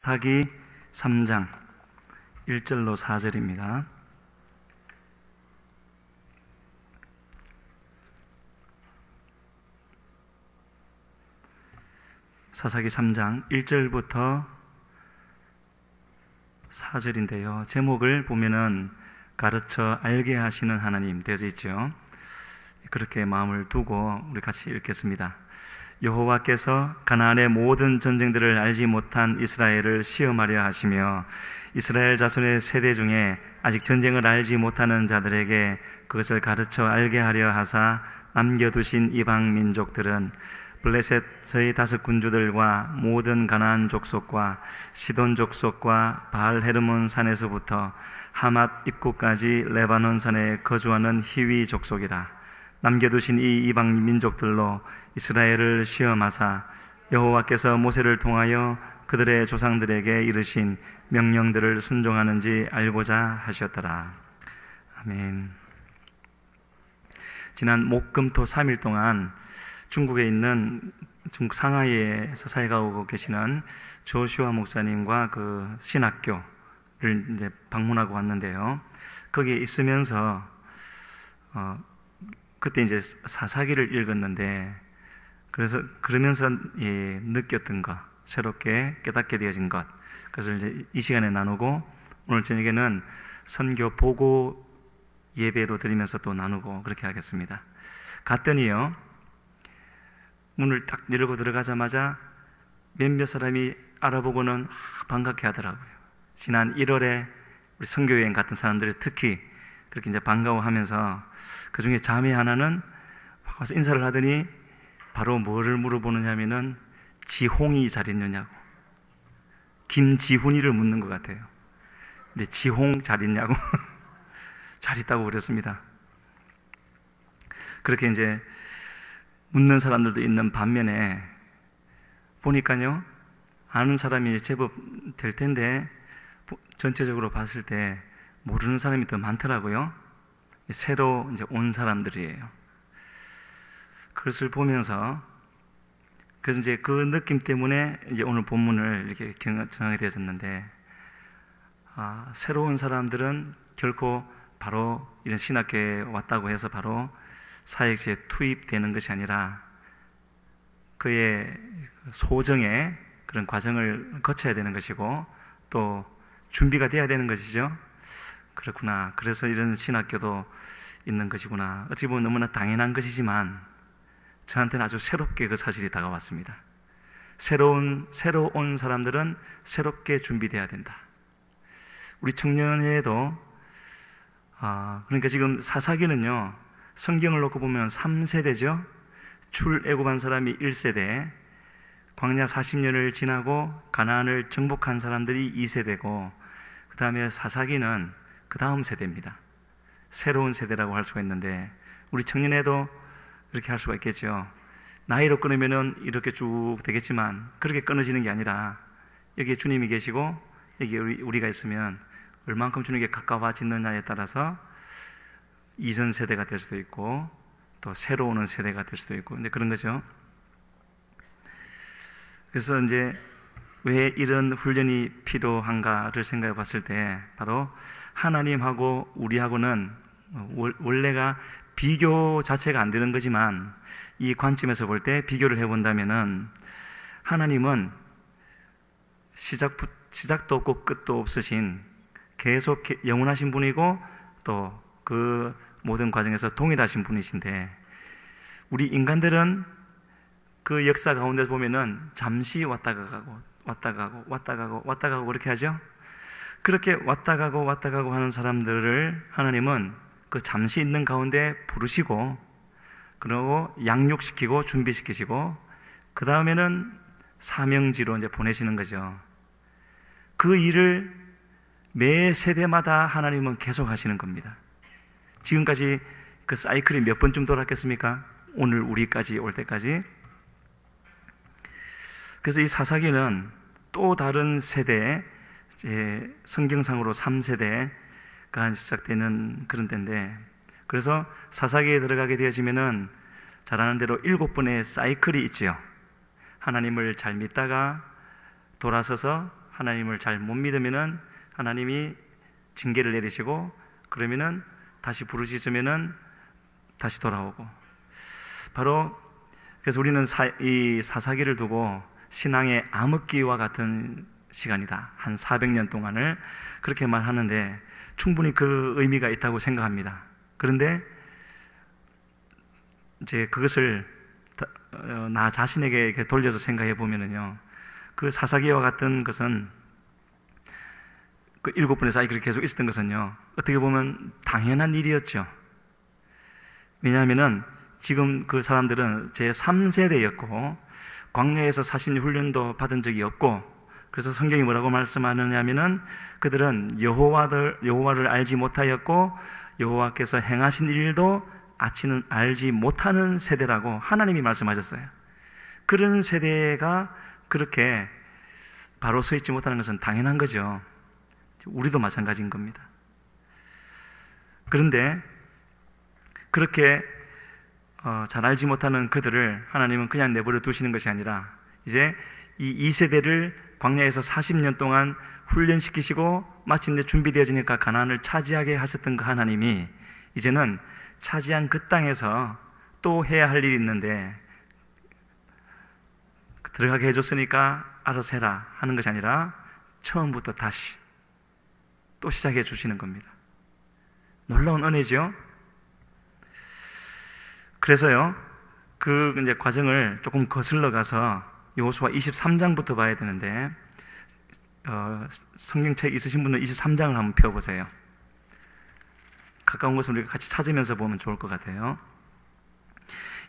사사기 3장 1절로 4절입니다. 사사기 3장 1절부터 4절인데요. 제목을 보면은 가르쳐 알게 하시는 하나님 되어져 있죠. 그렇게 마음을 두고 우리 같이 읽겠습니다. 여호와께서 가나안의 모든 전쟁들을 알지 못한 이스라엘을 시험하려 하시며 이스라엘 자손의 세대 중에 아직 전쟁을 알지 못하는 자들에게 그것을 가르쳐 알게 하려 하사 남겨두신 이방 민족들은 블레셋의 5 군주들과 모든 가나안 족속과 시돈 족속과 바알 헤르몬 산에서부터 하맛 입구까지 레바논 산에 거주하는 히위 족속이라. 남겨두신 이 이방 민족들로 이스라엘을 시험하사 여호와께서 모세를 통하여 그들의 조상들에게 이르신 명령들을 순종하는지 알고자 하셨더라. 아멘. 지난 목금토 3일 동안 중국에 있는 중국 상하이에서 사역하고 계시는 조슈아 목사님과 그 신학교를 이제 방문하고 왔는데요. 거기에 있으면서 그때 이제 사사기를 읽었는데 그러면서 느꼈던 것, 새롭게 깨닫게 되어진 것, 그것을 이제 이 시간에 나누고 오늘 저녁에는 선교 보고 예배로 드리면서 또 나누고 그렇게 하겠습니다. 갔더니요, 문을 딱 열고 들어가자마자 몇몇 사람이 알아보고는 반갑게 하더라고요. 지난 1월에 우리 선교여행 갔던 사람들이 특히 그렇게 이제 반가워하면서 그 중에 자매 하나는 와서 인사를 하더니 바로 뭐를 물어보느냐면은 지홍이 잘 있느냐고, 김지훈이를 묻는 것 같아요. 근데 지홍 잘 있냐고 잘 있다고 그랬습니다. 그렇게 이제 묻는 사람들도 있는 반면에 보니까요, 아는 사람이 제법 될 텐데 전체적으로 봤을 때 모르는 사람이 더 많더라고요. 새로 이제 온 사람들이에요. 그것을 보면서 그래서 이제 그 느낌 때문에 이제 오늘 본문을 이렇게 정하게 되었는데, 새로운 사람들은 결코 바로 이런 신학교에 왔다고 해서 바로 사역지에 투입되는 것이 아니라 그의 소정의 그런 과정을 거쳐야 되는 것이고 또 준비가 돼야 되는 것이죠. 그렇구나. 그래서 이런 신학교도 있는 것이구나. 어찌 보면 너무나 당연한 것이지만 저한테는 아주 새롭게 그 사실이 다가왔습니다. 새로 온 사람들은 새롭게 준비돼야 된다. 우리 청년회에도 그러니까 지금 사사기는요, 성경을 놓고 보면 3세대죠. 출애굽한 사람이 1세대, 광야 40년을 지나고 가나안을 정복한 사람들이 2세대고 그 다음에 사사기는 그 다음 세대입니다. 새로운 세대라고 할 수가 있는데 우리 청년회도 그렇게 할 수가 있겠죠. 나이로 끊으면은 이렇게 쭉 되겠지만 그렇게 끊어지는 게 아니라 여기에 주님이 계시고 여기에 우리가 있으면 얼만큼 주님께 가까워지느냐에 따라서 이전 세대가 될 수도 있고 또 새로 오는 세대가 될 수도 있고 근데 그런 거죠. 그래서 이제 왜 이런 훈련이 필요한가를 생각해 봤을 때 바로 하나님하고 우리하고는 원래가 비교 자체가 안 되는 거지만 이 관점에서 볼 때 비교를 해본다면은 하나님은 시작도 없고 끝도 없으신 계속 영원하신 분이고 또 그 모든 과정에서 동일하신 분이신데 우리 인간들은 그 역사 가운데 보면은 잠시 왔다가 가고 그렇게 하죠. 그렇게 왔다 가고 하는 사람들을 하나님은 그 잠시 있는 가운데 부르시고 그러고 양육시키고 준비시키시고 그 다음에는 사명지로 이제 보내시는 거죠. 그 일을 매 세대마다 하나님은 계속 하시는 겁니다. 지금까지 그 사이클이 몇 번쯤 돌았겠습니까? 오늘 우리까지 올 때까지. 그래서 이 사사기는 또 다른 세대, 성경상으로 3세대가 시작되는 그런 때인데, 그래서 사사기에 들어가게 되어지면은 잘 아는 대로 7번의 사이클이 있지요. 하나님을 잘 믿다가 돌아서서 하나님을 잘 못 믿으면은 하나님이 징계를 내리시고, 그러면은 다시 부르짖으면은 다시 돌아오고. 바로 그래서 우리는 이 사사기를 두고 신앙의 암흑기와 같은 시간이다, 한 400년 동안을 그렇게 말하는데 충분히 그 의미가 있다고 생각합니다. 그런데 이제 그것을 나 자신에게 이렇게 돌려서 생각해 보면은요, 그 사사기와 같은 것은 그 7분의 사이 그렇게 계속 있었던 것은요, 어떻게 보면 당연한 일이었죠. 왜냐하면은 지금 그 사람들은 제 3세대였고 광야에서 40년 훈련도 받은 적이 없고, 그래서 성경이 뭐라고 말씀하느냐면은 그들은 여호와를 알지 못하였고 여호와께서 행하신 일도 아치는 알지 못하는 세대라고 하나님이 말씀하셨어요. 그런 세대가 그렇게 바로 서 있지 못하는 것은 당연한 거죠. 우리도 마찬가지인 겁니다. 그런데 그렇게 잘 알지 못하는 그들을 하나님은 그냥 내버려 두시는 것이 아니라 이제 이 2세대를 광야에서 40년 동안 훈련시키시고 마침내 준비되어지니까 가나안을 차지하게 하셨던 그 하나님이 이제는 차지한 그 땅에서 또 해야 할 일이 있는데 들어가게 해줬으니까 알아서 해라 하는 것이 아니라 처음부터 다시 또 시작해 주시는 겁니다. 놀라운 은혜죠. 그래서요, 그 이제 과정을 조금 거슬러 가서 여호수아 23장부터 봐야 되는데, 성경책 있으신 분은 23장을 한번 펴보세요. 가까운 것을 우리가 같이 찾으면서 보면 좋을 것 같아요.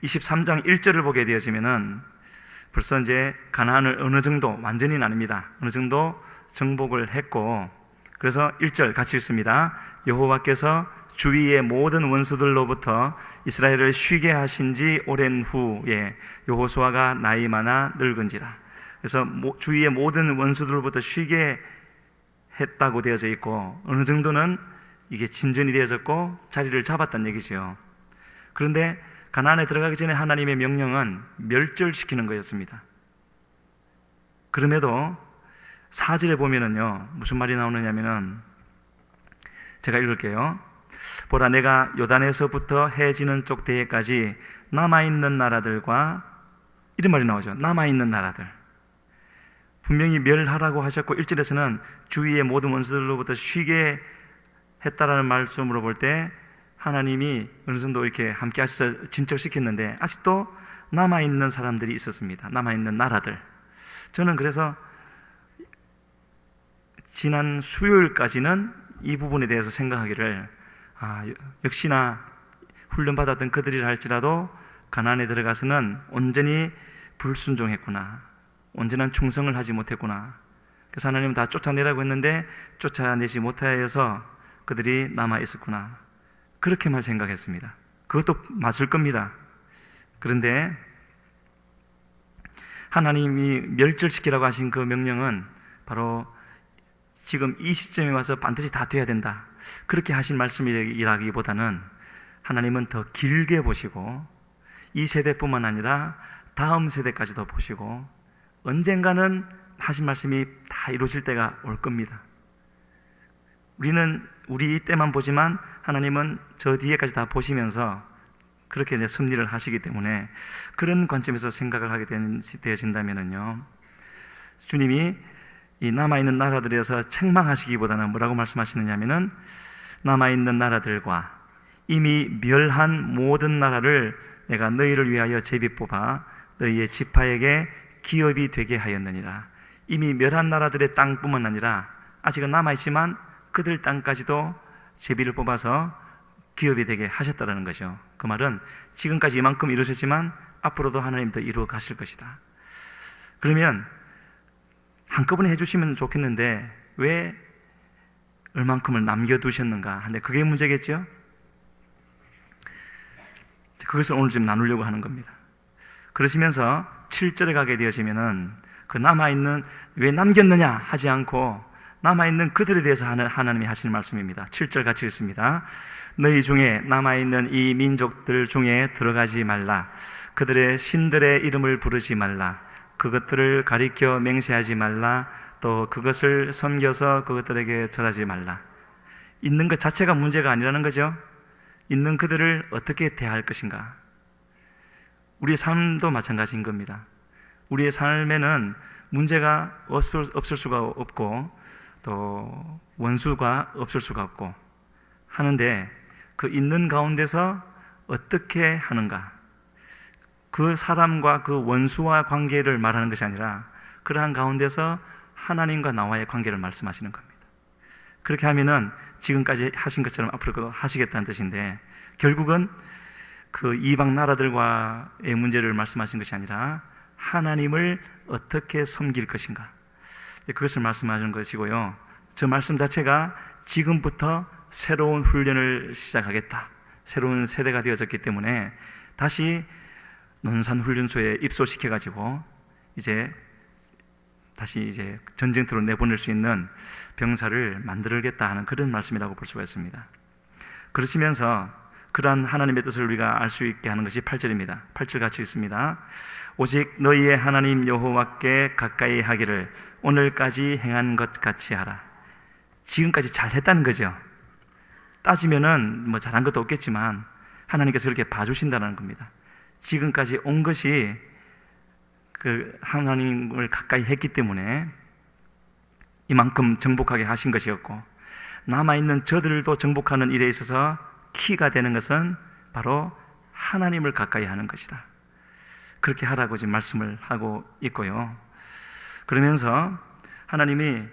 23장 1절을 보게 되어지면은 벌써 이제 가나안을 어느 정도, 완전히는 아닙니다, 어느 정도 정복을 했고, 그래서 1절 같이 읽습니다. 여호와께서 주위의 모든 원수들로부터 이스라엘을 쉬게 하신 지 오랜 후에 여호수아가 나이 많아 늙은지라. 그래서 주위의 모든 원수들로부터 쉬게 했다고 되어져 있고, 어느 정도는 이게 진전이 되어졌고 자리를 잡았다는 얘기죠. 그런데 가나안에 들어가기 전에 하나님의 명령은 멸절시키는 거였습니다. 그럼에도 4절에 보면은요, 무슨 말이 나오느냐면은, 제가 읽을게요. 보라, 내가 요단에서부터 해 지는 쪽 대해까지 남아있는 나라들과, 이런 말이 나오죠. 남아있는 나라들. 분명히 멸하라고 하셨고 1절에서는 주위의 모든 원수들로부터 쉬게 했다라는 말씀으로 볼 때 하나님이 어느 정도 이렇게 함께 하셔서 진척시켰는데 아직도 남아있는 사람들이 있었습니다. 남아있는 나라들. 저는 그래서 지난 수요일까지는 이 부분에 대해서 생각하기를, 역시나 훈련받았던 그들이라 할지라도 가나안에 들어가서는 온전히 불순종했구나, 온전한 충성을 하지 못했구나. 그래서 하나님은 다 쫓아내라고 했는데 쫓아내지 못하여서 그들이 남아있었구나, 그렇게만 생각했습니다. 그것도 맞을 겁니다. 그런데 하나님이 멸절시키라고 하신 그 명령은 바로 지금 이 시점에 와서 반드시 다 돼야 된다, 그렇게 하신 말씀이라기보다는 하나님은 더 길게 보시고 이 세대뿐만 아니라 다음 세대까지도 보시고 언젠가는 하신 말씀이 다 이루어질 때가 올 겁니다. 우리는 우리 때만 보지만 하나님은 저 뒤에까지 다 보시면서 그렇게 이제 섭리를 하시기 때문에 그런 관점에서 생각을 하게 되어진다면요, 주님이 이 남아있는 나라들에서 책망하시기보다는 뭐라고 말씀하시느냐면은, 남아있는 나라들과 이미 멸한 모든 나라를 내가 너희를 위하여 제비 뽑아 너희의 지파에게 기업이 되게 하였느니라. 이미 멸한 나라들의 땅뿐만 아니라 아직은 남아있지만 그들 땅까지도 제비를 뽑아서 기업이 되게 하셨다는 거죠. 그 말은 지금까지 이만큼 이루셨지만 앞으로도 하나님 더 이루어 가실 것이다. 그러면 한꺼번에 해주시면 좋겠는데 왜 얼만큼을 남겨두셨는가 하는데, 그게 문제겠죠? 그것을 오늘 좀 나누려고 하는 겁니다. 그러시면서 7절에 가게 되어지면은 그 남아있는, 왜 남겼느냐 하지 않고 남아있는 그들에 대해서 하나님이 하시는 말씀입니다. 7절 같이 읽습니다. 너희 중에 남아있는 이 민족들 중에 들어가지 말라. 그들의 신들의 이름을 부르지 말라. 그것들을 가리켜 맹세하지 말라. 또 그것을 섬겨서 그것들에게 절하지 말라. 있는 것 자체가 문제가 아니라는 거죠. 있는 그들을 어떻게 대할 것인가. 우리의 삶도 마찬가지인 겁니다. 우리의 삶에는 문제가 없을 수가 없고 또 원수가 없을 수가 없고 하는데 그 있는 가운데서 어떻게 하는가. 그 사람과 그 원수와 관계를 말하는 것이 아니라 그러한 가운데서 하나님과 나와의 관계를 말씀하시는 겁니다. 그렇게 하면은 지금까지 하신 것처럼 앞으로 하시겠다는 뜻인데, 결국은 그 이방 나라들과의 문제를 말씀하신 것이 아니라 하나님을 어떻게 섬길 것인가, 그것을 말씀하시는 것이고요. 저 말씀 자체가 지금부터 새로운 훈련을 시작하겠다, 새로운 세대가 되어졌기 때문에 다시 논산훈련소에 입소시켜가지고 다시 전쟁터로 내보낼 수 있는 병사를 만들겠다 하는 그런 말씀이라고 볼 수가 있습니다. 그러시면서 그러한 하나님의 뜻을 우리가 알 수 있게 하는 것이 8절입니다. 8절 같이 읽습니다. 오직 너희의 하나님 여호와께 가까이 하기를 오늘까지 행한 것 같이 하라. 지금까지 잘 했다는 거죠. 따지면은 뭐 잘한 것도 없겠지만 하나님께서 그렇게 봐주신다는 겁니다. 지금까지 온 것이 그 하나님을 가까이 했기 때문에 이만큼 정복하게 하신 것이었고, 남아있는 저들도 정복하는 일에 있어서 키가 되는 것은 바로 하나님을 가까이 하는 것이다. 그렇게 하라고 지금 말씀을 하고 있고요. 그러면서 하나님이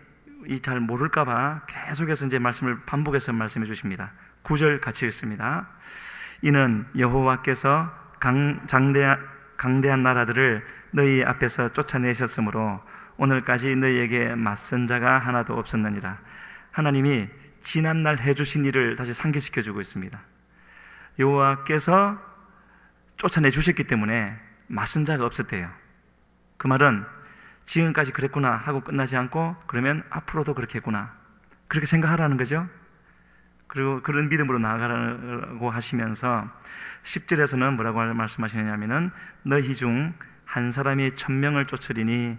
이 잘 모를까봐 계속해서 말씀을 반복해서 말씀해 주십니다. 9절 같이 읽습니다. 이는 여호와께서 강대한 나라들을 너희 앞에서 쫓아내셨으므로 오늘까지 너희에게 맞선 자가 하나도 없었느니라. 하나님이 지난날 해주신 일을 다시 상기시켜 주고 있습니다. 여호와께서 쫓아내 주셨기 때문에 맞선 자가 없었대요. 그 말은 지금까지 그랬구나 하고 끝나지 않고, 그러면 앞으로도 그렇겠구나, 그렇게 생각하라는 거죠. 그리고 그런 믿음으로 나아가라고 하시면서 10절에서는 뭐라고 말씀하시느냐면은 너희 중 한 사람이 1000명을 쫓으리니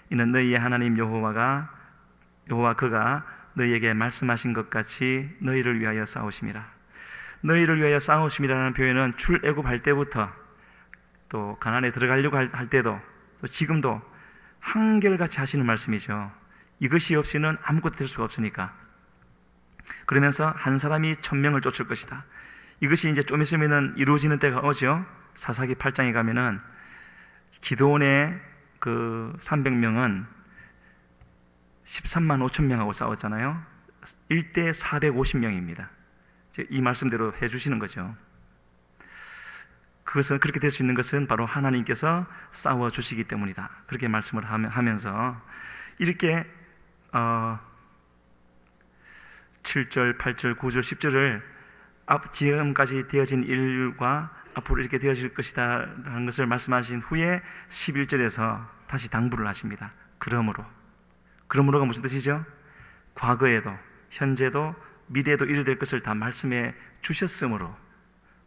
이는 너희의 하나님 여호와 그가 너희에게 말씀하신 것 같이 너희를 위하여 싸우심이라. 너희를 위하여 싸우심이라는 표현은 출애굽할 때부터 또 가나안에 들어가려고 할 때도 또 지금도 한결같이 하시는 말씀이죠. 이것이 없이는 아무것도 될 수가 없으니까. 그러면서 한 사람이 1000명을 쫓을 것이다. 이것이 이제 좀 있으면은 이루어지는 때가 오죠. 사사기 8장에 가면은 기드온의 그 300명은 13만 5천 명하고 싸웠잖아요. 1대 450명입니다. 이 말씀대로 해주시는 거죠. 그것은 그렇게 될 수 있는 것은 바로 하나님께서 싸워주시기 때문이다. 그렇게 말씀을 하면서 이렇게 7절, 8절, 9절, 10절을 지금까지 되어진 일과 앞으로 이렇게 되어질 것이다 라는 것을 말씀하신 후에 11절에서 다시 당부를 하십니다. 그러므로가 무슨 뜻이죠? 과거에도 현재도 미래에도 이래 될 것을 다 말씀해 주셨으므로,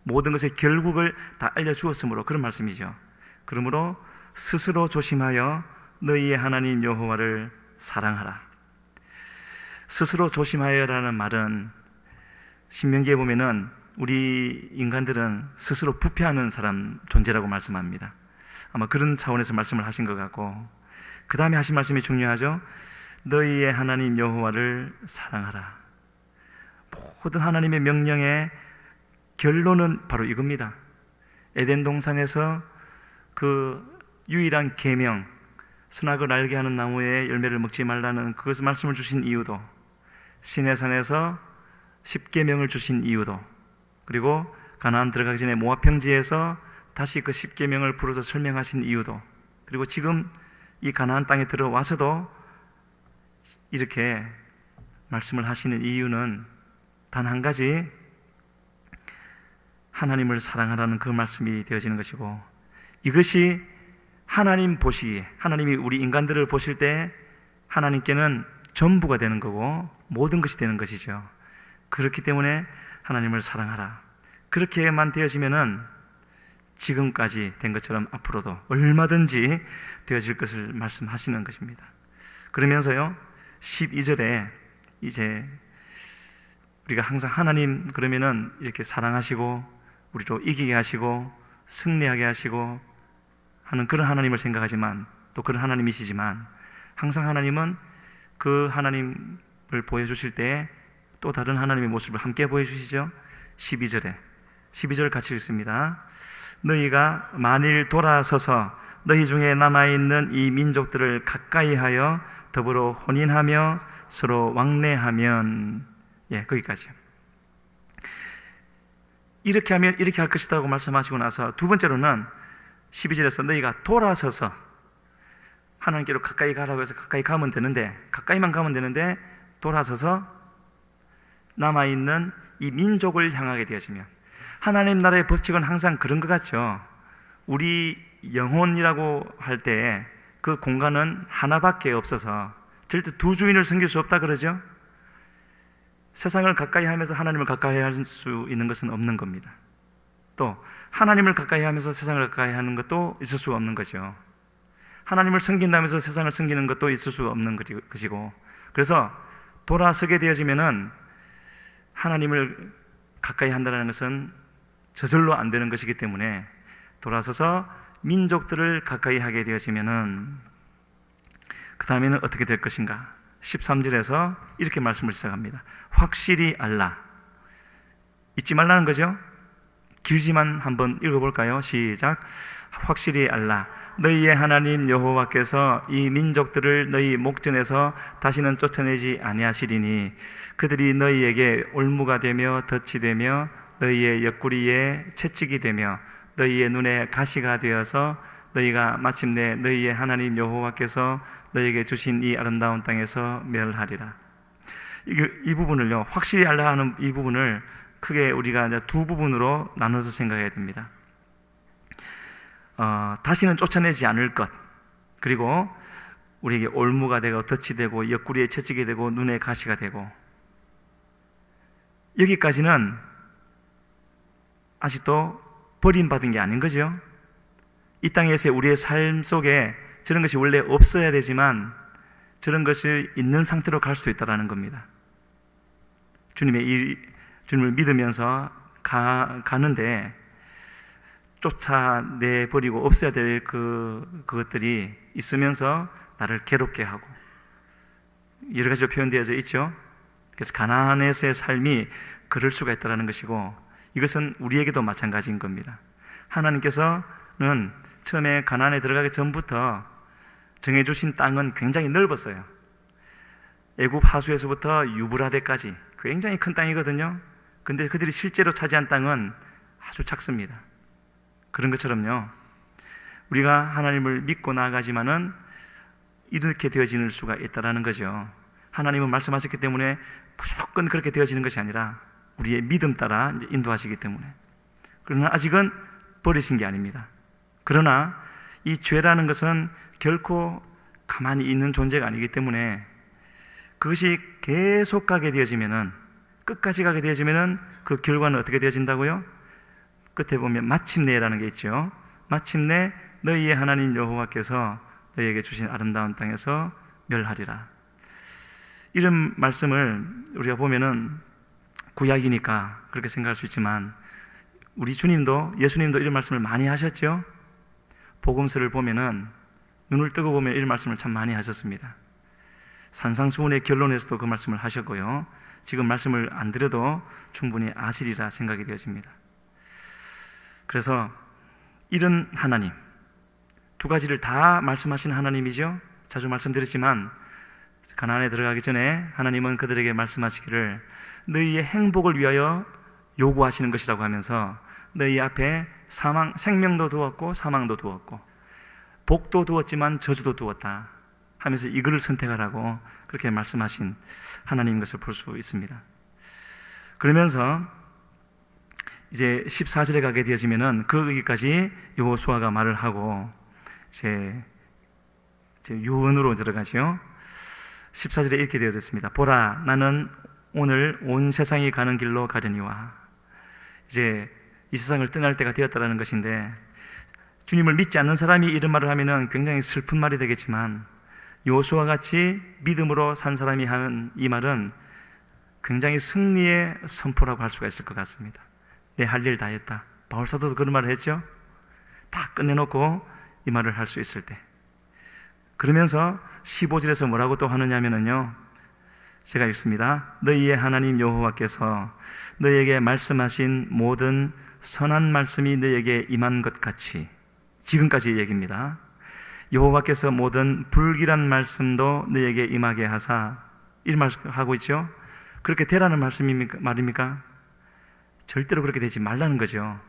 모든 것의 결국을 다 알려주었으므로, 그런 말씀이죠. 그러므로 스스로 조심하여 너희의 하나님 여호와를 사랑하라. 스스로 조심하여라는 말은 신명기에 보면은 우리 인간들은 스스로 부패하는 사람 존재라고 말씀합니다. 아마 그런 차원에서 말씀을 하신 것 같고, 그 다음에 하신 말씀이 중요하죠. 너희의 하나님 여호와를 사랑하라. 모든 하나님의 명령의 결론은 바로 이겁니다. 에덴 동산에서 그 유일한 계명, 선악을 알게 하는 나무의 열매를 먹지 말라는 그것을 말씀을 주신 이유도, 시내산에서 10계명을 주신 이유도, 그리고 가나안 들어가기 전에 모압 평지에서 다시 그 10계명을 풀어서 설명하신 이유도, 그리고 지금 이 가나안 땅에 들어와서도 이렇게 말씀을 하시는 이유는 단 한 가지, 하나님을 사랑하라는 그 말씀이 되어지는 것이고, 이것이 하나님 보시기에, 하나님이 우리 인간들을 보실 때 하나님께는 전부가 되는 거고 모든 것이 되는 것이죠. 그렇기 때문에 하나님을 사랑하라. 그렇게만 되어지면은 지금까지 된 것처럼 앞으로도 얼마든지 되어질 것을 말씀하시는 것입니다. 그러면서요 12절에 이제 우리가 항상 하나님 그러면은 이렇게 사랑하시고 우리로 이기게 하시고 승리하게 하시고 하는 그런 하나님을 생각하지만, 또 그런 하나님이시지만, 항상 하나님은 그 하나님을 보여주실 때에 또 다른 하나님의 모습을 함께 보여주시죠. 12절 같이 읽습니다. 너희가 만일 돌아서서 너희 중에 남아있는 이 민족들을 가까이하여 더불어 혼인하며 서로 왕래하면, 거기까지. 이렇게 하면 이렇게 할 것이라고 말씀하시고 나서 두 번째로는 12절에서 너희가 돌아서서 하나님께로 가까이 가라고 해서 가까이 가면 되는데, 가까이만 가면 되는데 돌아서서 남아있는 이 민족을 향하게 되어지면, 하나님 나라의 법칙은 항상 그런 것 같죠. 우리 영혼이라고 할 때 그 공간은 하나밖에 없어서 절대 두 주인을 섬길 수 없다 그러죠. 세상을 가까이 하면서 하나님을 가까이 할 수 있는 것은 없는 겁니다. 또 하나님을 가까이 하면서 세상을 가까이 하는 것도 있을 수 없는 거죠. 하나님을 섬긴다면서 세상을 섬기는 것도 있을 수 없는 것이고, 그래서 돌아서게 되어지면은 하나님을 가까이 한다는 것은 저절로 안 되는 것이기 때문에, 돌아서서 민족들을 가까이 하게 되어지면은 그 다음에는 어떻게 될 것인가? 13절에서 이렇게 말씀을 시작합니다. 확실히 알라. 잊지 말라는 거죠. 길지만 한번 읽어볼까요? 시작. 확실히 알라. 너희의 하나님 여호와께서 이 민족들을 너희 목전에서 다시는 쫓아내지 아니하시리니 그들이 너희에게 올무가 되며 덫이 되며 너희의 옆구리에 채찍이 되며 너희의 눈에 가시가 되어서 너희가 마침내 너희의 하나님 여호와께서 너희에게 주신 이 아름다운 땅에서 멸하리라. 이 부분을요, 확실히 알라 하는 이 부분을 크게 우리가 이제 두 부분으로 나눠서 생각해야 됩니다. 다시는 쫓아내지 않을 것, 그리고 우리에게 올무가 되고 덫이 되고 옆구리에 채찍이 되고 눈에 가시가 되고, 여기까지는 아직도 버림받은 게 아닌 거죠. 이 땅에서 우리의 삶 속에 저런 것이 원래 없어야 되지만 저런 것이 있는 상태로 갈 수 있다는 겁니다. 주님을 믿으면서 가는데 쫓아내버리고 없어야 될 그것들이 있으면서 나를 괴롭게 하고 여러 가지로 표현되어져 있죠. 그래서 가나안에서의 삶이 그럴 수가 있다는 것이고, 이것은 우리에게도 마찬가지인 겁니다. 하나님께서는 처음에 가나안에 들어가기 전부터 정해주신 땅은 굉장히 넓었어요. 애굽 하수에서부터 유브라데까지 굉장히 큰 땅이거든요. 근데 그들이 실제로 차지한 땅은 아주 작습니다. 그런 것처럼요, 우리가 하나님을 믿고 나아가지만은 이렇게 되어지는 수가 있다는 거죠. 하나님은 말씀하셨기 때문에 무조건 그렇게 되어지는 것이 아니라 우리의 믿음 따라 인도하시기 때문에. 그러나 아직은 버리신 게 아닙니다. 그러나 이 죄라는 것은 결코 가만히 있는 존재가 아니기 때문에 그것이 계속 가게 되어지면은, 끝까지 가게 되어지면은 그 결과는 어떻게 되어진다고요? 끝에 보면 마침내라는 게 있죠. 마침내 너희의 하나님 여호와께서 너희에게 주신 아름다운 땅에서 멸하리라. 이런 말씀을 우리가 보면은 구약이니까 그렇게 생각할 수 있지만, 우리 예수님도 이런 말씀을 많이 하셨죠. 복음서를 보면은 눈을 뜨고 보면 이런 말씀을 참 많이 하셨습니다. 산상수훈의 결론에서도 그 말씀을 하셨고요, 지금 말씀을 안 드려도 충분히 아시리라 생각이 되어집니다. 그래서 이런 하나님, 두 가지를 다 말씀하신 하나님이죠. 자주 말씀드렸지만 가나안에 들어가기 전에 하나님은 그들에게 말씀하시기를 너희의 행복을 위하여 요구하시는 것이라고 하면서 너희 앞에 생명도 두었고 사망도 두었고 복도 두었지만 저주도 두었다 하면서 이거를 선택하라고 그렇게 말씀하신 하나님인 것을 볼 수 있습니다. 그러면서 이제 14절에 가게 되어지면은 거기까지 여호수아가 말을 하고 이제 유언으로 들어가죠. 14절에 이렇게 되어졌습니다. 보라, 나는 오늘 온 세상이 가는 길로 가려니와. 이제 이 세상을 떠날 때가 되었다는 것인데, 주님을 믿지 않는 사람이 이런 말을 하면은 굉장히 슬픈 말이 되겠지만 여호수아와 같이 믿음으로 산 사람이 하는 이 말은 굉장히 승리의 선포라고 할 수가 있을 것 같습니다. 내 할 일 다 했다. 바울 사도도 그런 말을 했죠. 다 끝내놓고 이 말을 할 수 있을 때. 그러면서 15절에서 뭐라고 또 하느냐면요, 제가 읽습니다. 너희의 하나님 여호와께서 너희에게 말씀하신 모든 선한 말씀이 너희에게 임한 것 같이, 지금까지 얘기입니다. 여호와께서 모든 불길한 말씀도 너희에게 임하게 하사, 이 말하고 있죠. 그렇게 되라는 말입니까? 절대로 그렇게 되지 말라는 거죠.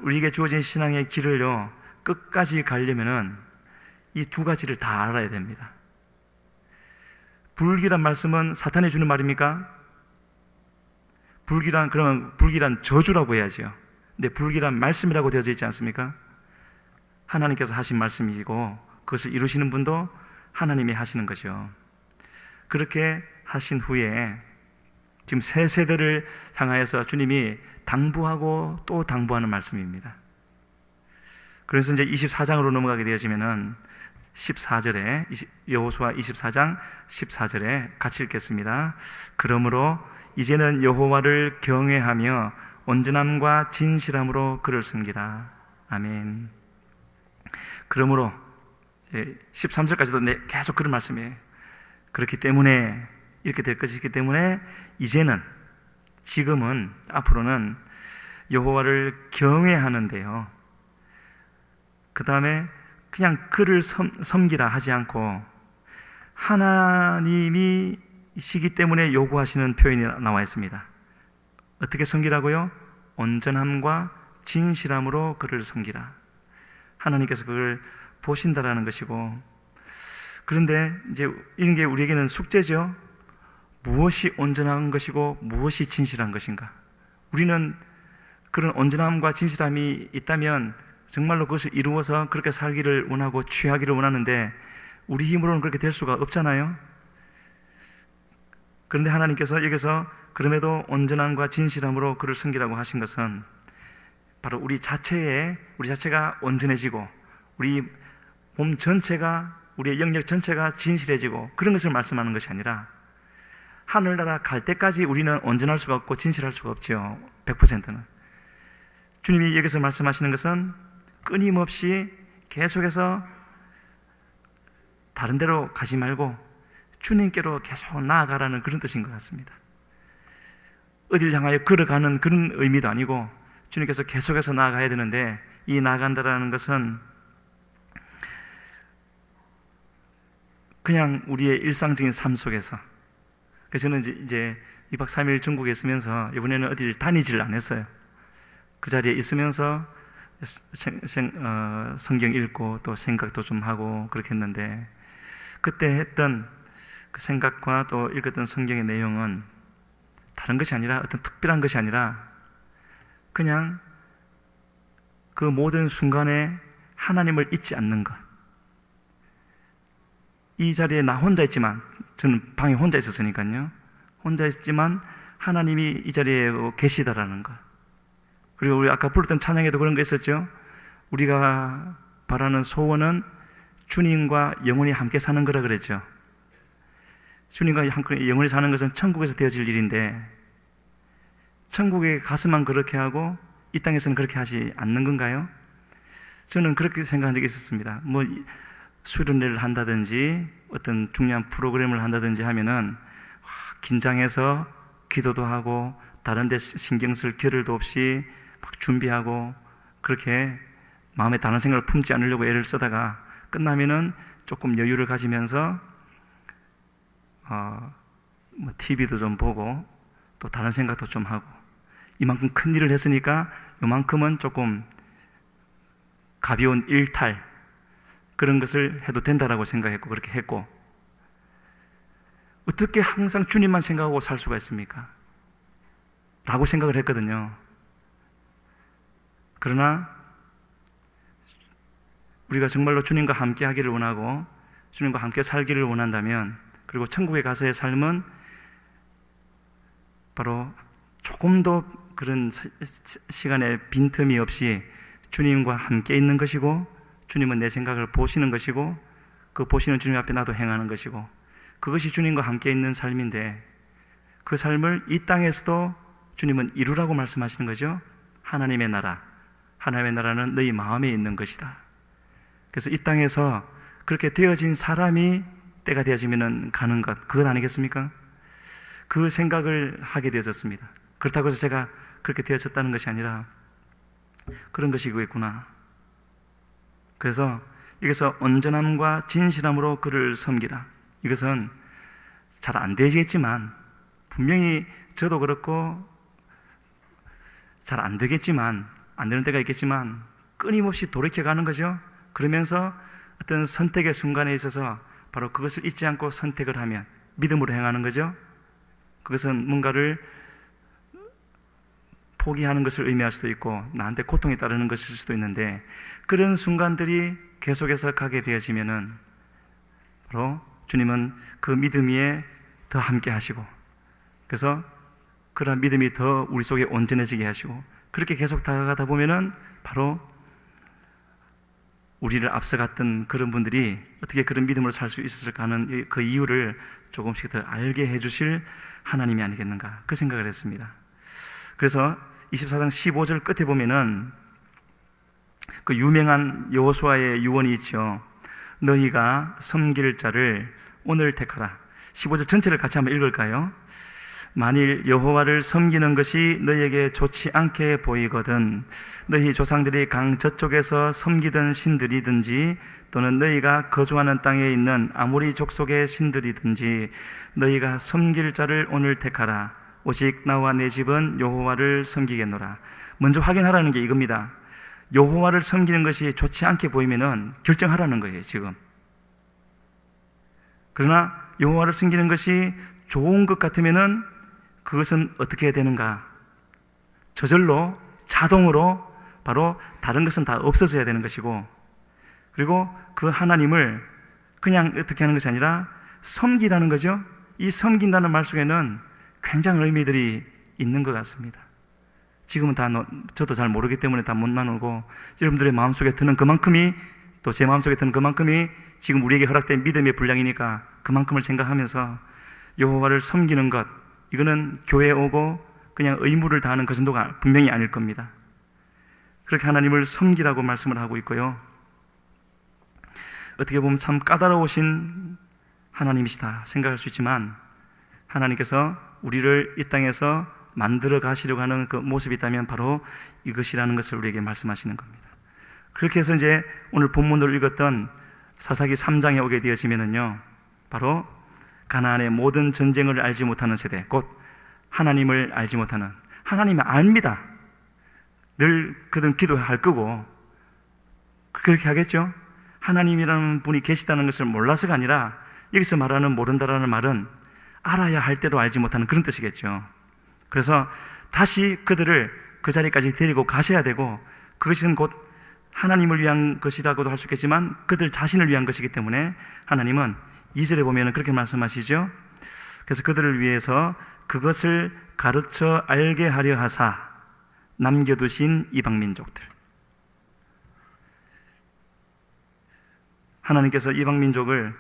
우리에게 주어진 신앙의 길을요, 끝까지 가려면은 이 두 가지를 다 알아야 됩니다. 불길한 말씀은 사탄이 주는 말입니까? 그러면 불길한 저주라고 해야죠. 근데 불길한 말씀이라고 되어져 있지 않습니까? 하나님께서 하신 말씀이고 그것을 이루시는 분도 하나님이 하시는 거죠. 그렇게 하신 후에 지금 새 세대를 향하여서 주님이 당부하고 또 당부하는 말씀입니다. 그래서 이제 24장으로 넘어가게 되어지면은 14절에, 여호수아 24장 14절에 같이 읽겠습니다. 그러므로 이제는 여호와를 경외하며 온전함과 진실함으로 그를 섬기라. 아멘. 그러므로 13절까지도 계속 그런 말씀이에요. 그렇기 때문에, 이렇게 될 것이기 때문에 지금은 앞으로는 여호와를 경외하는데요, 그 다음에 그냥 그를 섬기라 하지 않고 하나님이시기 때문에 요구하시는 표현이 나와 있습니다. 어떻게 섬기라고요? 온전함과 진실함으로 그를 섬기라. 하나님께서 그걸 보신다라는 것이고, 그런데 이제 이런 게 우리에게는 숙제죠. 무엇이 온전한 것이고 무엇이 진실한 것인가? 우리는 그런 온전함과 진실함이 있다면 정말로 그것을 이루어서 그렇게 살기를 원하고 취하기를 원하는데 우리 힘으로는 그렇게 될 수가 없잖아요. 그런데 하나님께서 여기서 그럼에도 온전함과 진실함으로 그를 섬기라고 하신 것은 바로 우리 자체가 온전해지고 우리 몸 전체가, 우리의 영역 전체가 진실해지고 그런 것을 말씀하는 것이 아니라, 하늘나라 갈 때까지 우리는 온전할 수가 없고 진실할 수가 없죠. 100%는. 주님이 여기서 말씀하시는 것은 끊임없이 계속해서 다른 데로 가지 말고 주님께로 계속 나아가라는 그런 뜻인 것 같습니다. 어디를 향하여 걸어가는 그런 의미도 아니고 주님께서 계속해서 나아가야 되는데, 이 나아간다라는 것은 그냥 우리의 일상적인 삶 속에서. 그래서 저는 이제 2박 3일 중국에 있으면서 이번에는 어디를 다니질 않았어요. 그 자리에 있으면서 성경 읽고 또 생각도 좀 하고 그렇게 했는데, 그때 했던 그 생각과 또 읽었던 성경의 내용은 다른 것이 아니라, 어떤 특별한 것이 아니라 그냥 그 모든 순간에 하나님을 잊지 않는 것. 이 자리에 나 혼자 있지만, 저는 방에 혼자 있었으니까요, 혼자 있지만 하나님이 이 자리에 계시다라는 것. 그리고 우리 아까 불렀던 찬양에도 그런 거 있었죠. 우리가 바라는 소원은 주님과 영원히 함께 사는 거라 그랬죠. 주님과 함께 영원히 사는 것은 천국에서 되어질 일인데, 천국에 가서만 그렇게 하고 이 땅에서는 그렇게 하지 않는 건가요? 저는 그렇게 생각한 적이 있었습니다. 뭐 수련회를 한다든지 어떤 중요한 프로그램을 한다든지 하면은 긴장해서 기도도 하고 다른 데 신경 쓸 겨를도 없이 막 준비하고 그렇게 마음에 다른 생각을 품지 않으려고 애를 쓰다가 끝나면은 조금 여유를 가지면서 뭐 TV도 좀 보고 또 다른 생각도 좀 하고, 이만큼 큰 일을 했으니까 이만큼은 조금 가벼운 일탈, 그런 것을 해도 된다라고 생각했고 그렇게 했고, 어떻게 항상 주님만 생각하고 살 수가 있습니까? 라고 생각을 했거든요. 그러나 우리가 정말로 주님과 함께 하기를 원하고 주님과 함께 살기를 원한다면, 그리고 천국에 가서의 삶은 바로 조금도 그런 시간에 빈틈이 없이 주님과 함께 있는 것이고, 주님은 내 생각을 보시는 것이고, 그 보시는 주님 앞에 나도 행하는 것이고, 그것이 주님과 함께 있는 삶인데, 그 삶을 이 땅에서도 주님은 이루라고 말씀하시는 거죠. 하나님의 나라는 너희 마음에 있는 것이다. 그래서 이 땅에서 그렇게 되어진 사람이 때가 되어지면 가는 것, 그것 아니겠습니까? 그 생각을 하게 되어졌습니다. 그렇다고 해서 제가 그렇게 되어졌다는 것이 아니라 그런 것이겠구나. 그래서 여기서 온전함과 진실함으로 그를 섬기라. 이것은 잘 안 되겠지만, 분명히 저도 그렇고 잘 안 되겠지만, 안 되는 때가 있겠지만 끊임없이 돌이켜가는 거죠. 그러면서 어떤 선택의 순간에 있어서 바로 그것을 잊지 않고 선택을 하면 믿음으로 행하는 거죠. 그것은 뭔가를 포기하는 것을 의미할 수도 있고 나한테 고통이 따르는 것일 수도 있는데, 그런 순간들이 계속해서 가게 되어지면은 바로 주님은 그 믿음 위에 더 함께 하시고, 그래서 그런 믿음이 더 우리 속에 온전해지게 하시고, 그렇게 계속 다가가다 보면은 바로 우리를 앞서갔던 그런 분들이 어떻게 그런 믿음으로 살 수 있었을까 하는 그 이유를 조금씩 더 알게 해주실 하나님이 아니겠는가, 그 생각을 했습니다. 그래서 24장 15절 끝에 보면은 그 유명한 여호수아의 유언이 있죠. 너희가 섬길 자를 오늘 택하라. 15절 전체를 같이 한번 읽을까요? 만일 여호와를 섬기는 것이 너희에게 좋지 않게 보이거든 너희 조상들이 강 저쪽에서 섬기던 신들이든지 또는 너희가 거주하는 땅에 있는 아모리 족속의 신들이든지 너희가 섬길 자를 오늘 택하라. 오직 나와 내 집은 여호와를 섬기겠노라. 먼저 확인하라는 게 이겁니다. 여호와를 섬기는 것이 좋지 않게 보이면은 결정하라는 거예요, 지금. 그러나 여호와를 섬기는 것이 좋은 것 같으면은 그것은 어떻게 해야 되는가? 저절로 자동으로 바로 다른 것은 다 없어져야 되는 것이고, 그리고 그 하나님을 그냥 어떻게 하는 것이 아니라 섬기라는 거죠. 이 섬긴다는 말 속에는 굉장한 의미들이 있는 것 같습니다. 지금은 다 저도 잘 모르기 때문에 다 못 나누고, 여러분들의 마음속에 드는 그만큼이, 또 제 마음속에 드는 그만큼이 지금 우리에게 허락된 믿음의 분량이니까 그만큼을 생각하면서 여호와를 섬기는 것, 이거는 교회에 오고 그냥 의무를 다하는 그 정도가 분명히 아닐 겁니다. 그렇게 하나님을 섬기라고 말씀을 하고 있고요. 어떻게 보면 참 까다로우신 하나님이시다 생각할 수 있지만, 하나님께서 우리를 이 땅에서 만들어 가시려고 하는 그 모습이 있다면 바로 이것이라는 것을 우리에게 말씀하시는 겁니다. 그렇게 해서 이제 오늘 본문으로 읽었던 사사기 3장에 오게 되어지면은요, 바로 가나안의 모든 전쟁을 알지 못하는 세대, 곧 하나님을 알지 못하는, 하나님을 압니다. 늘 그들은 기도할 거고 그렇게 하겠죠. 하나님이라는 분이 계시다는 것을 몰라서가 아니라, 여기서 말하는 모른다라는 말은 알아야 할 때도 알지 못하는 그런 뜻이겠죠. 그래서 다시 그들을 그 자리까지 데리고 가셔야 되고, 그것은 곧 하나님을 위한 것이라고도 할 수 있겠지만 그들 자신을 위한 것이기 때문에 하나님은 2절에 보면 그렇게 말씀하시죠. 그래서 그들을 위해서 그것을 가르쳐 알게 하려 하사 남겨두신 이방민족들, 하나님께서 이방민족을,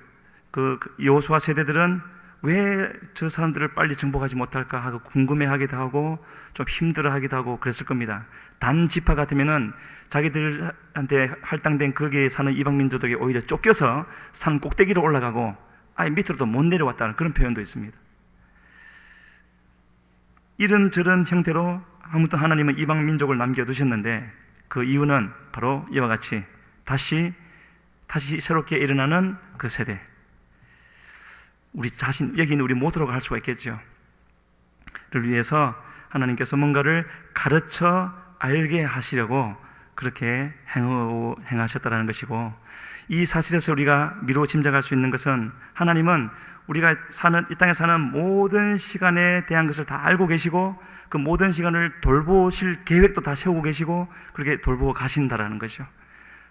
그 여호수아 세대들은 왜 저 사람들을 빨리 정복하지 못할까 하고 궁금해하기도 하고 좀 힘들어하기도 하고 그랬을 겁니다. 단 지파 같으면은 자기들한테 할당된 거기에 사는 이방민족에게 오히려 쫓겨서 산 꼭대기로 올라가고 아예 밑으로도 못 내려왔다는 그런 표현도 있습니다. 이런저런 형태로 아무튼 하나님은 이방민족을 남겨두셨는데, 그 이유는 바로 이와 같이 다시 새롭게 일어나는 그 세대, 우리 자신, 여기 있는 우리 모두라고 할 수가 있겠죠. 를 위해서 하나님께서 뭔가를 가르쳐 알게 하시려고 그렇게 행하셨다는 것이고, 이 사실에서 우리가 미루어 짐작할 수 있는 것은 하나님은 우리가 이 땅에 사는 모든 시간에 대한 것을 다 알고 계시고, 그 모든 시간을 돌보실 계획도 다 세우고 계시고 그렇게 돌보고 가신다라는 것이죠.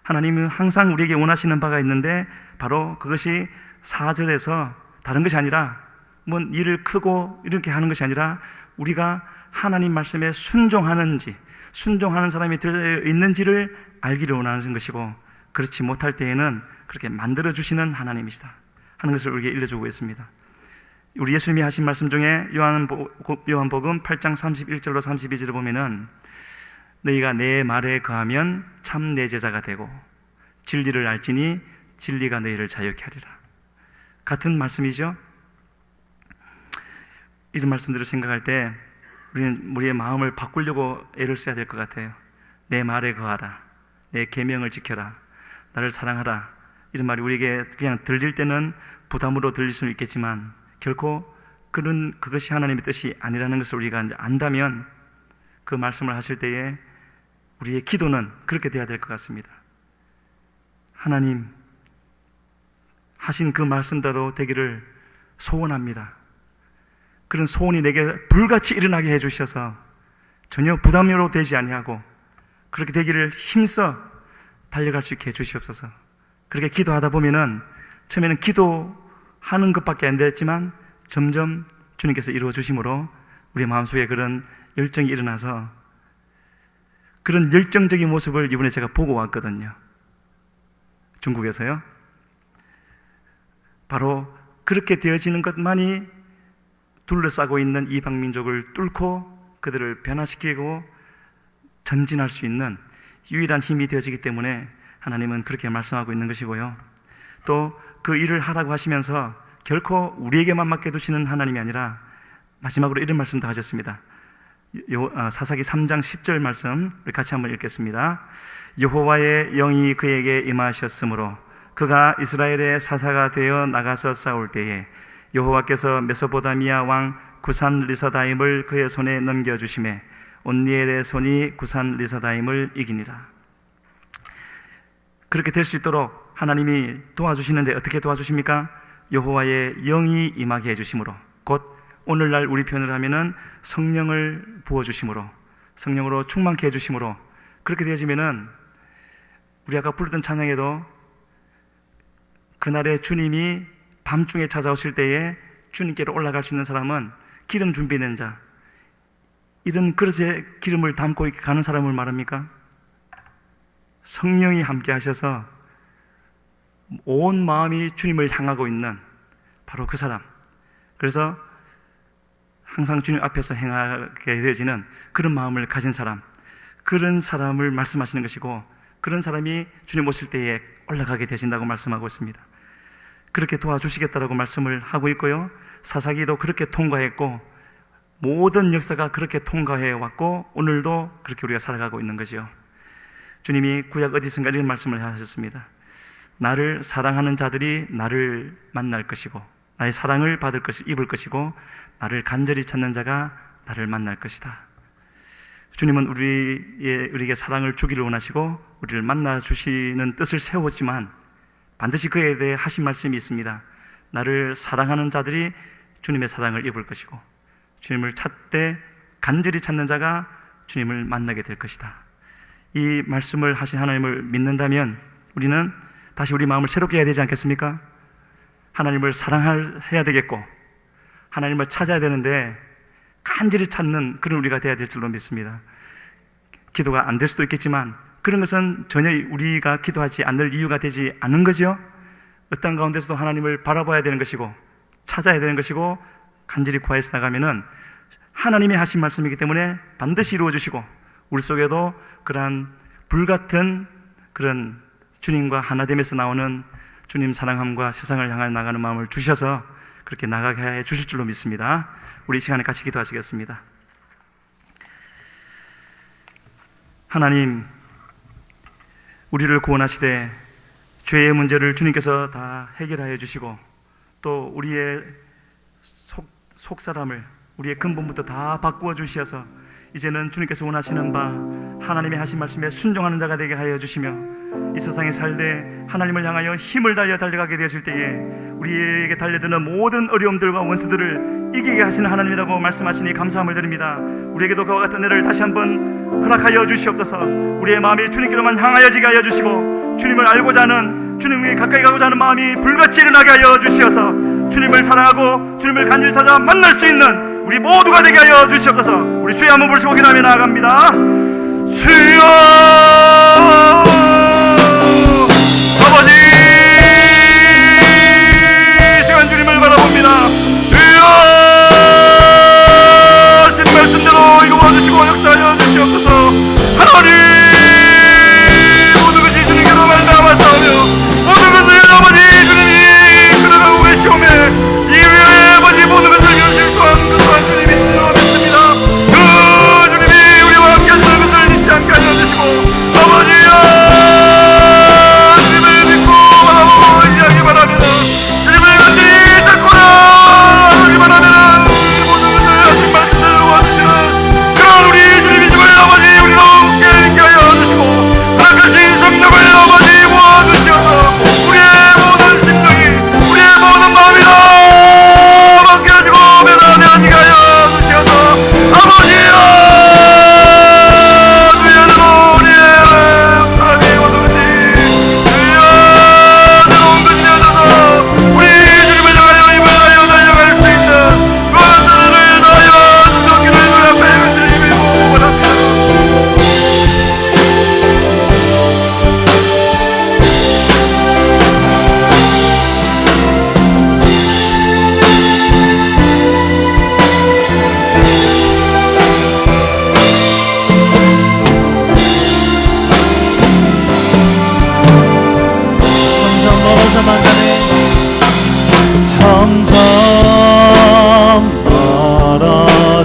하나님은 항상 우리에게 원하시는 바가 있는데, 바로 그것이 4절에서 다른 것이 아니라 뭐 일을 크고 이렇게 하는 것이 아니라 우리가 하나님 말씀에 순종하는 사람이 되어 있는지를 알기를 원하는 것이고, 그렇지 못할 때에는 그렇게 만들어주시는 하나님이시다 하는 것을 우리에게 일러주고 있습니다. 우리 예수님이 하신 말씀 중에 요한복음 8장 31절로 32절을 보면은 너희가 내 말에 거하면 참 내 제자가 되고 진리를 알지니 진리가 너희를 자유케 하리라. 같은 말씀이죠. 이런 말씀들을 생각할 때 우리는 우리의 마음을 바꾸려고 애를 써야 될 것 같아요. 내 말에 거하라, 내 계명을 지켜라, 나를 사랑하라. 이런 말이 우리에게 그냥 들릴 때는 부담으로 들릴 수는 있겠지만 결코 그것이 하나님의 뜻이 아니라는 것을 우리가 이제 안다면 그 말씀을 하실 때에 우리의 기도는 그렇게 돼야 될 것 같습니다. 하나님 하신 그 말씀대로 되기를 소원합니다. 그런 소원이 내게 불같이 일어나게 해주셔서 전혀 부담으로 되지 아니하고 그렇게 되기를 힘써 달려갈 수 있게 해주시옵소서. 그렇게 기도하다 보면은 처음에는 기도하는 것밖에 안 됐지만 점점 주님께서 이루어 주심으로 우리의 마음속에 그런 열정이 일어나서 그런 열정적인 모습을 이번에 제가 보고 왔거든요. 중국에서요. 바로 그렇게 되어지는 것만이 둘러싸고 있는 이방 민족을 뚫고 그들을 변화시키고 전진할 수 있는 유일한 힘이 되어지기 때문에 하나님은 그렇게 말씀하고 있는 것이고요. 또 그 일을 하라고 하시면서 결코 우리에게만 맡겨두시는 하나님이 아니라 마지막으로 이런 말씀도 하셨습니다. 사사기 3장 10절 말씀 우리 같이 한번 읽겠습니다. 여호와의 영이 그에게 임하셨으므로 그가 이스라엘의 사사가 되어 나가서 싸울 때에 여호와께서 메소포다미아 왕 구산 리사다임을 그의 손에 넘겨주시매 온니엘의 손이 구산 리사다임을 이기니라. 그렇게 될 수 있도록 하나님이 도와주시는데 어떻게 도와주십니까? 여호와의 영이 임하게 해주심으로, 곧 오늘날 우리 표현을 하면은 성령을 부어주심으로, 성령으로 충만케 해주심으로, 그렇게 되어지면은 우리 아까 부르던 찬양에도 그날에 주님이 밤중에 찾아오실 때에 주님께로 올라갈 수 있는 사람은 기름 준비된 자, 이런 그릇에 기름을 담고 이렇게 가는 사람을 말합니까? 성령이 함께 하셔서 온 마음이 주님을 향하고 있는 바로 그 사람, 그래서 항상 주님 앞에서 행하게 되어지는 그런 마음을 가진 사람, 그런 사람을 말씀하시는 것이고, 그런 사람이 주님 오실 때에 올라가게 되신다고 말씀하고 있습니다. 그렇게 도와주시겠다라고 말씀을 하고 있고요. 사사기도 그렇게 통과했고 모든 역사가 그렇게 통과해 왔고 오늘도 그렇게 우리가 살아가고 있는 거죠. 주님이 구약 어디선가 이런 말씀을 하셨습니다. 나를 사랑하는 자들이 나를 만날 것이고 나의 사랑을 입을 것이고 나를 간절히 찾는 자가 나를 만날 것이다. 주님은 우리에게 사랑을 주기를 원하시고 우리를 만나 주시는 뜻을 세웠지만 반드시 그에 대해 하신 말씀이 있습니다. 나를 사랑하는 자들이 주님의 사랑을 입을 것이고 주님을 찾되 간절히 찾는 자가 주님을 만나게 될 것이다. 이 말씀을 하신 하나님을 믿는다면 우리는 다시 우리 마음을 새롭게 해야 되지 않겠습니까? 하나님을 사랑해야 되겠고 하나님을 찾아야 되는데 간절히 찾는 그런 우리가 되어야 될 줄로 믿습니다. 기도가 안 될 수도 있겠지만 그런 것은 전혀 우리가 기도하지 않을 이유가 되지 않는 거죠. 어떤 가운데서도 하나님을 바라봐야 되는 것이고 찾아야 되는 것이고 간절히 구하여서 나가면은 하나님이 하신 말씀이기 때문에 반드시 이루어 주시고 우리 속에도 그러한 불같은 그런 주님과 하나됨에서 나오는 주님 사랑함과 세상을 향해 나가는 마음을 주셔서 그렇게 나가게 해 주실 줄로 믿습니다. 우리 이 시간에 같이 기도하시겠습니다. 하나님, 우리를 구원하시되 죄의 문제를 주님께서 다 해결하여 주시고 또 우리의 속사람을 우리의 근본부터 다 바꾸어 주셔서 이제는 주님께서 원하시는 바 하나님의 하신 말씀에 순종하는 자가 되게 하여 주시며 이 세상에 살되 하나님을 향하여 힘을 달려 달려가게 되실 때에 우리에게 달려드는 모든 어려움들과 원수들을 이기게 하시는 하나님이라고 말씀하시니 감사함을 드립니다. 우리에게도 그와 같은 은혜를 다시 한번 허락하여 주시옵소서. 우리의 마음이 주님께로만 향하여지게 하여 주시고 주님을 알고자 하는, 주님께 가까이 가고자 하는 마음이 불같이 일어나게 하여 주시어서 주님을 사랑하고 주님을 간절히 찾아 만날 수 있는 우리 모두가 되게 하여 주시옵소서. 우리 주여 한번 부르시고 기도하며 나아갑니다. 주여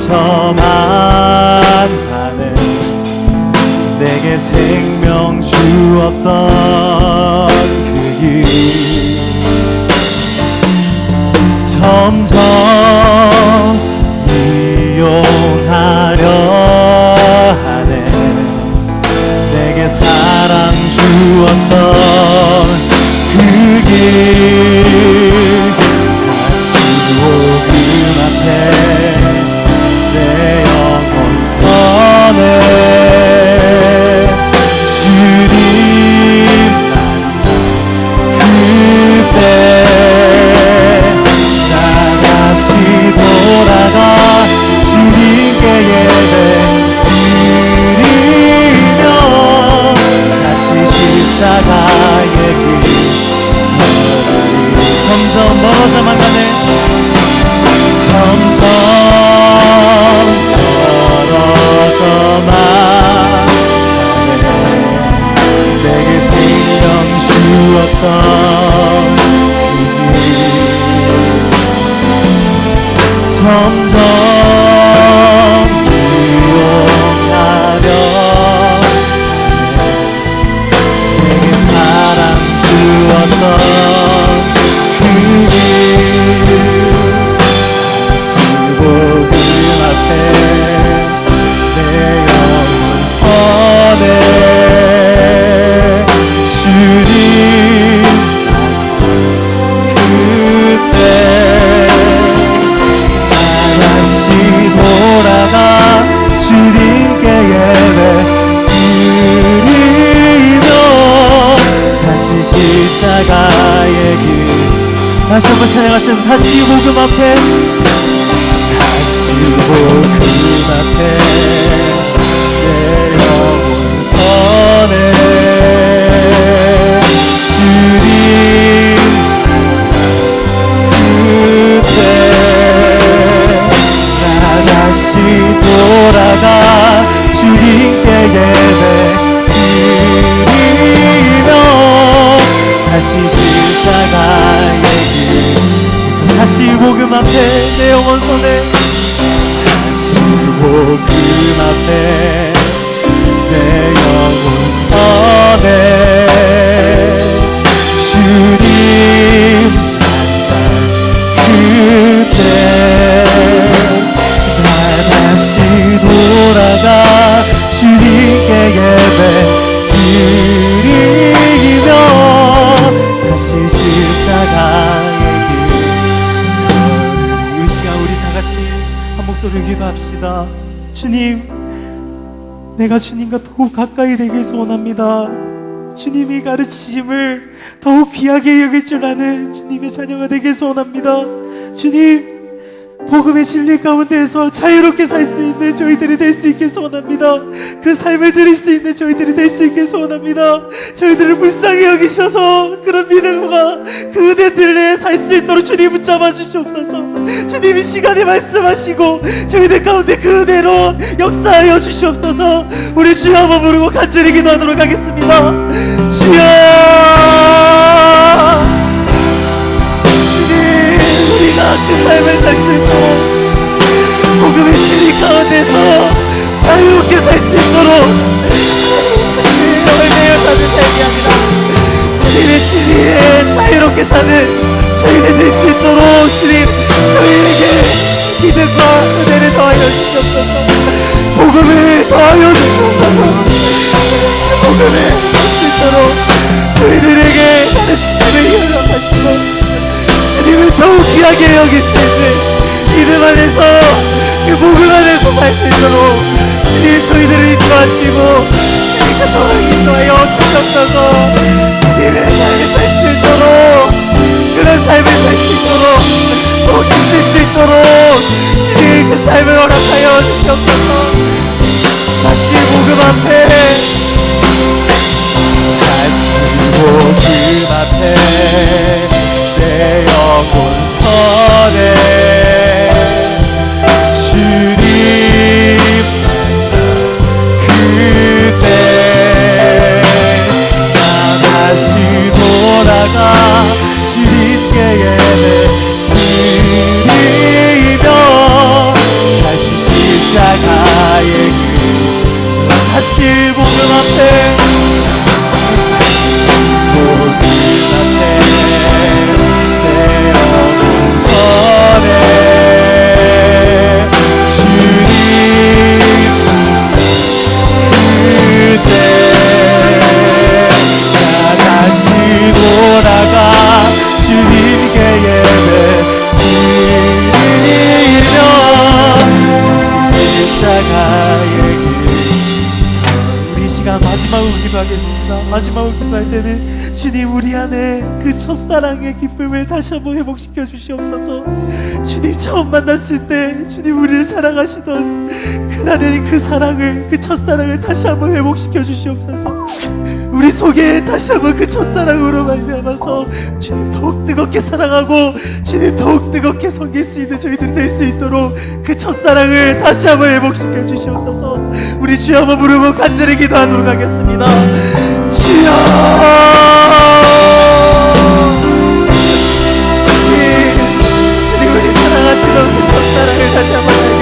저만 가는 내게 생명 주었던 그 길 점점 이용하려 하네 내게 사랑 주었던 그 길 다시 복음 앞에 내 영혼 선에 주님 그때 나 다시 돌아가 주님께 예배 드리며 다시 십자가의 길 점점 멀어져만 가네 점점 멀어져만 가네 내게 생명 주었던 그 길 점점 이용하려 내게 사랑 주었던 그 길 다시 복음 앞에 내 영혼 선에 주님 그때 나 다시 돌아가 주님께 예배 드리며 다시 십자가의 길 다시 한번 찬양하시면 다시 복음 앞에 다시 복음 앞에 내 영혼 선에 주님 그때 나 다시 돌아가 주님께 예배 드리며 다시 십자가의 길 다시 복음 앞에 내 영혼 선에 다시 복음 앞에 내 영혼 선에 주님 그때 나 다시 돌아가 주님께 예배 드리며 다시 십자가의 길 이 시간 우리 다같이 한 목소리로 기도합시다. 주님 내가 주님과 더욱 가까이 되길 소원합니다. 주님이 가르치심을 더욱 귀하게 여길 줄 아는 주님의 자녀가 되길 소원합니다. 주님 복음의 진리 가운데에서 자유롭게 살 수 있는 저희들이 될 수 있게 소원합니다. 그 삶을 드릴 수 있는 저희들이 될 수 있게 소원합니다. 저희들을 불쌍히 여기셔서 그런 믿음과 그 은혜들 내에 살 수 있도록 주님 붙잡아 주시옵소서. 주님이 시간에 말씀하시고 저희들 가운데 그 은혜로 역사하여 주시옵소서. 우리 주여 한번 부르고 간절히 기도하도록 하겠습니다. 주여 그 삶을 살 수 있도록 복음의 진리 가운데서 자유롭게 살 수 있도록 주님을 내어 사는 삶이 아니라 주님의 진리에 자유롭게 사는 저희들 될 수 있도록 주님 저희에게 믿음과 은혜를 더하여 주시옵소서. 복음을 더하여 주시옵소서. 복음을 할 수 있도록 저희들에게 가르치심을 이어나가시고 주님을 더욱 귀하게 여길 수 있는 믿음 안에서 그 복음 안에서 살 수 있도록 주님 저희들을 인도하시고 주님께서 인도하여 주시옵소서. 주님의 삶을 살 수 있도록 그런 삶을 살 수 있도록 또 있을 수 있도록 주님 그 삶을 허락하여 주시옵소서. 다시 복음 앞에 다시 복음 앞에 내 영혼 선에 주님 그때 나 다시 돌아가 주님께 예배 드리며 다시 기도하겠습니다. 마지막으로 기도할 때는 주님 우리 안에 그 첫사랑의 기쁨을 다시 한번 회복시켜 주시옵소서. 주님 처음 만났을 때 주님 우리를 사랑하시던 그날의 그 사랑을, 그 첫사랑을 다시 한번 회복시켜 주시옵소서. 우리 속에 다시 한번 그 첫사랑으로 말미암아서 주님 더욱 뜨겁게 사랑하고 주님 더욱 뜨겁게 섬길 수 있는 저희들이 될 수 있도록 그 첫사랑을 다시 한번 회복시켜 주시옵소서. 우리 주여 한번 부르고 간절히 기도하도록 하겠습니다. 주여, 주님 우리 사랑하시던 그 첫사랑을 다시 한번 알게,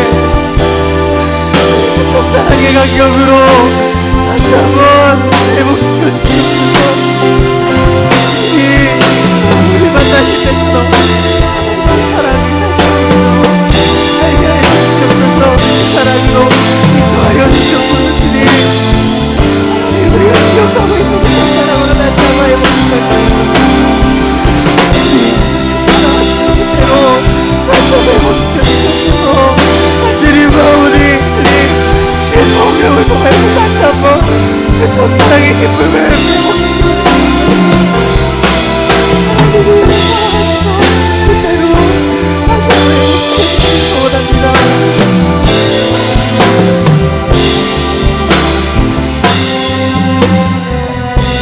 그 첫사랑의 간격으로 다시 한번 회복시켜 주시옵소서. 우리 만나실 때처럼 그 사랑을 다시 한번 알게 하여 주시옵소서. 그 사랑으로 인도하여 주시옵소서. 주님 우리가 기억하고 있는 그 사랑으로 다시 한번 회복시켜 주시옵소서. 주님 사랑하시는 그대로 다시 한번 회복시켜 주시옵소서. 간절히 구하오니 주의 성령을 통하여 다시 한번 그 첫사랑의 기쁨을 회복시켜 주시옵소서. 그대로 다시 한번 회복시켜 주시기 원합니다.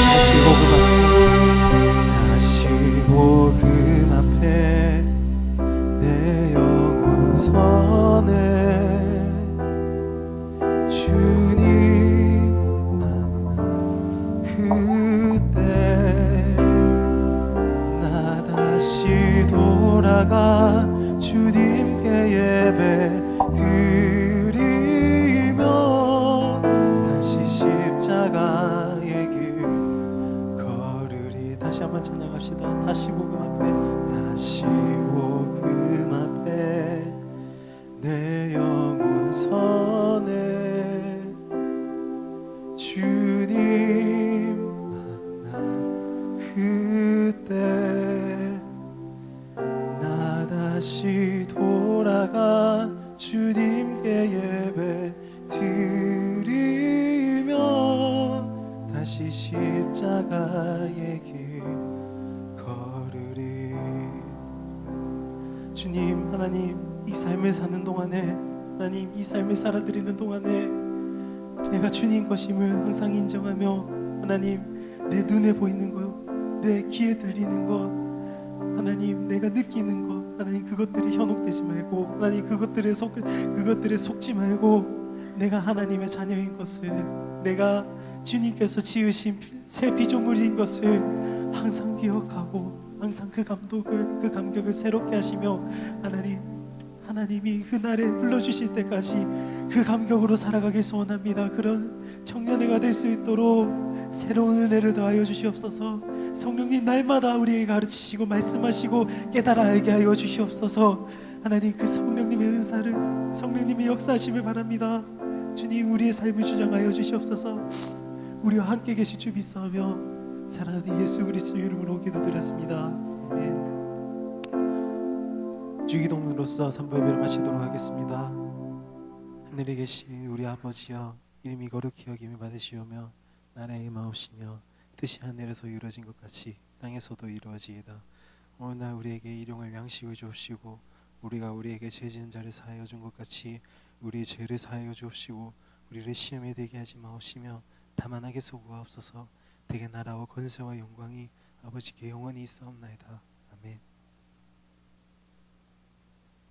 다시 복음 앞에 내 영혼 선에 주님 만나 그때 나 다시 돌아가 주님께 예배 드리며 다시 십자가의 길 걸으리. 다시 한번 찬양합시다. 다시 복음 앞에, 다시 복음 앞에 내 영혼 선에 주님 만나 그때 나 다시 돌아가 주님께 예배 드리며 다시 십자가의 길 걸으리. 주님, 하나님 이 삶을 사는 동안에, 하나님 이 삶을 살아드리는 동안에 내가 주님 것임을 항상 인정하며, 하나님 내 눈에 보이는 것, 내 귀에 들리는 것, 하나님 내가 느끼는 것, 하나님 그것들이 현혹되지 말고, 하나님 그것들에 속지 말고, 내가 하나님의 자녀인 것을, 내가 주님께서 지으신 새 피조물인 것을 항상 기억하고 항상 그 감격을 새롭게 하시며, 하나님이 그날에 불러주실 때까지 그 감격으로 살아가길 소원합니다. 그런 청년회가 될 수 있도록 새로운 은혜를 더하여 주시옵소서. 성령님 날마다 우리에게 가르치시고 말씀하시고 깨달아 알게 하여 주시옵소서. 하나님 그 성령님의 은사를, 성령님의 역사하심을 바랍니다. 주님 우리의 삶을 주장하여 주시옵소서. 우리와 함께 계실 줄 믿사오며 사랑하는 예수 그리스도 이름으로 기도드렸습니다. 아멘. 주기도문으로서 3부 예배를 마치도록 하겠습니다. 하늘에 계신 우리 아버지여, 이름이 거룩히 여김을 받으시오며 나라의 마옵시며 뜻이 하늘에서 이루어진 것 같이 땅에서도 이루어지이다. 오늘날 우리에게 일용할 양식을 주옵시고 우리가 우리에게 죄 지은 자를 사하여 준 것 같이 우리의 죄를 사하여 주옵시고 우리를 시험에 들게 하지 마옵시며 다만 악에서 구하옵소서. 대개 나라와 권세와 영광이 아버지께 영원히 있사옵나이다.